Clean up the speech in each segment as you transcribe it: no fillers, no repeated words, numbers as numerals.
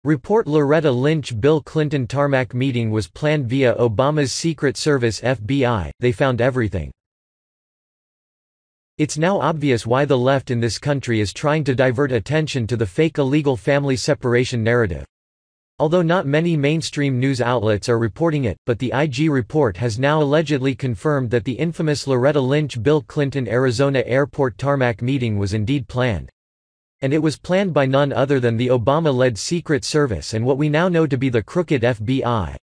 Report Loretta Lynch-Bill Clinton Tarmac meeting was planned via Obama's Secret Service FBI, they found everything. It's now obvious why the left in this country is trying to divert attention to the fake illegal family separation narrative. Although not many mainstream news outlets are reporting it, but the IG report has now allegedly confirmed that the infamous Loretta Lynch-Bill Clinton Arizona airport tarmac meeting was indeed planned. And it was planned by none other than the Obama-led Secret Service and what we now know to be the crooked FBI.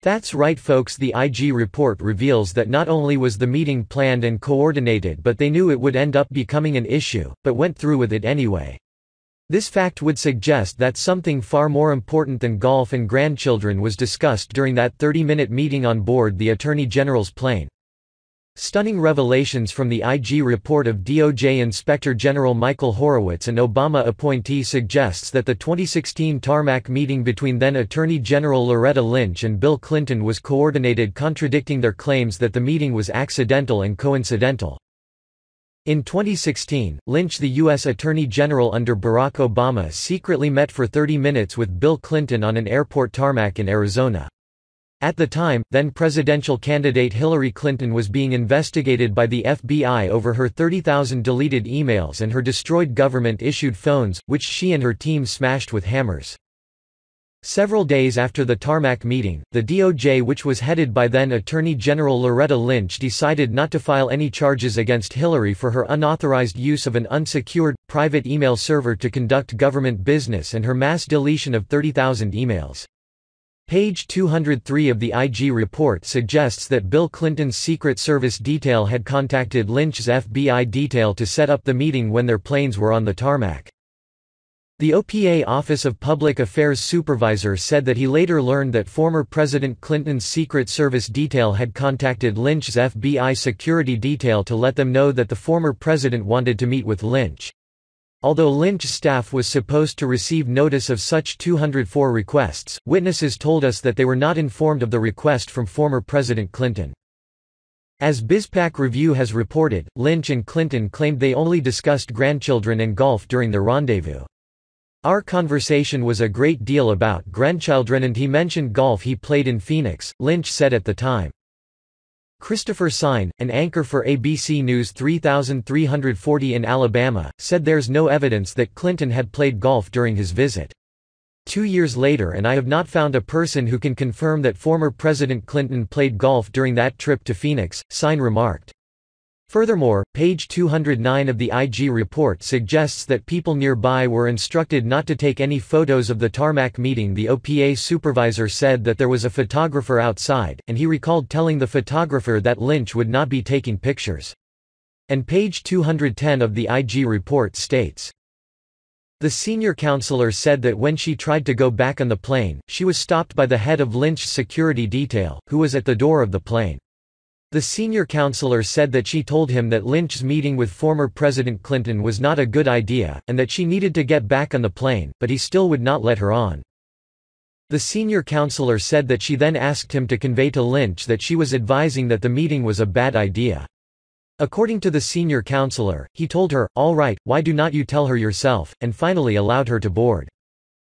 That's right folks, the IG report reveals that not only was the meeting planned and coordinated, but they knew it would end up becoming an issue, but went through with it anyway. This fact would suggest that something far more important than golf and grandchildren was discussed during that 30-minute meeting on board the Attorney General's plane. Stunning revelations from the IG report of DOJ Inspector General Michael Horowitz and Obama appointee suggests that the 2016 tarmac meeting between then Attorney General Loretta Lynch and Bill Clinton was coordinated, contradicting their claims that the meeting was accidental and coincidental. In 2016, Lynch, the U.S. Attorney General under Barack Obama, secretly met for 30 minutes with Bill Clinton on an airport tarmac in Arizona. At the time, then presidential candidate Hillary Clinton was being investigated by the FBI over her 30,000 deleted emails and her destroyed government-issued phones, which she and her team smashed with hammers. Several days after the tarmac meeting, the DOJ, which was headed by then Attorney General Loretta Lynch, decided not to file any charges against Hillary for her unauthorized use of an unsecured, private email server to conduct government business and her mass deletion of 30,000 emails. Page 203 of the IG report suggests that Bill Clinton's Secret Service detail had contacted Lynch's FBI detail to set up the meeting when their planes were on the tarmac. The OPA Office of Public Affairs supervisor said that he later learned that former President Clinton's Secret Service detail had contacted Lynch's FBI security detail to let them know that the former president wanted to meet with Lynch. Although Lynch's staff was supposed to receive notice of such 204 requests, witnesses told us that they were not informed of the request from former President Clinton. As BizPac Review has reported, Lynch and Clinton claimed they only discussed grandchildren and golf during their rendezvous. "Our conversation was a great deal about grandchildren and he mentioned golf he played in Phoenix," Lynch said at the time. Christopher Sine, an anchor for ABC News 3340 in Alabama, said there's no evidence that Clinton had played golf during his visit. 2 years later, and I have not found a person who can confirm that former President Clinton played golf during that trip to Phoenix, Sine remarked. Furthermore, page 209 of the IG report suggests that people nearby were instructed not to take any photos of the tarmac meeting. The OPA supervisor said that there was a photographer outside, and he recalled telling the photographer that Lynch would not be taking pictures. And page 210 of the IG report states, the senior counselor said that when she tried to go back on the plane, she was stopped by the head of Lynch's security detail, who was at the door of the plane. The senior counselor said that she told him that Lynch's meeting with former President Clinton was not a good idea, and that she needed to get back on the plane, but he still would not let her on. The senior counselor said that she then asked him to convey to Lynch that she was advising that the meeting was a bad idea. According to the senior counselor, he told her, "All right, why do not you tell her yourself," and finally allowed her to board.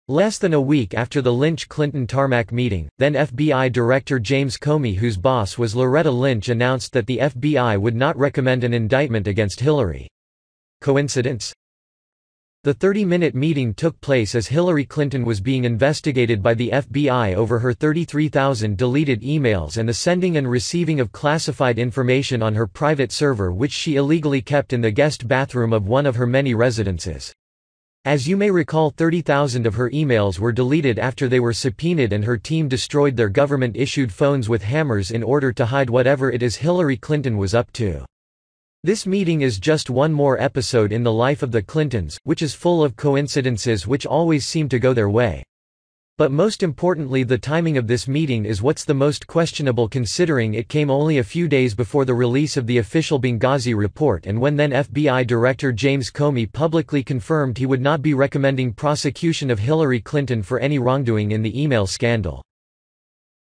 Less than a week after the Lynch-Clinton tarmac meeting, then FBI Director James Comey, whose boss was Loretta Lynch, announced that the FBI would not recommend an indictment against Hillary. Coincidence? The 30-minute meeting took place as Hillary Clinton was being investigated by the FBI over her 33,000 deleted emails and the sending and receiving of classified information on her private server, which she illegally kept in the guest bathroom of one of her many residences. As you may recall, 30,000 of her emails were deleted after they were subpoenaed and her team destroyed their government-issued phones with hammers in order to hide whatever it is Hillary Clinton was up to. This meeting is just one more episode in the life of the Clintons, which is full of coincidences which always seem to go their way. But most importantly, the timing of this meeting is what's the most questionable, considering it came only a few days before the release of the official Benghazi report and when then FBI Director James Comey publicly confirmed he would not be recommending prosecution of Hillary Clinton for any wrongdoing in the email scandal.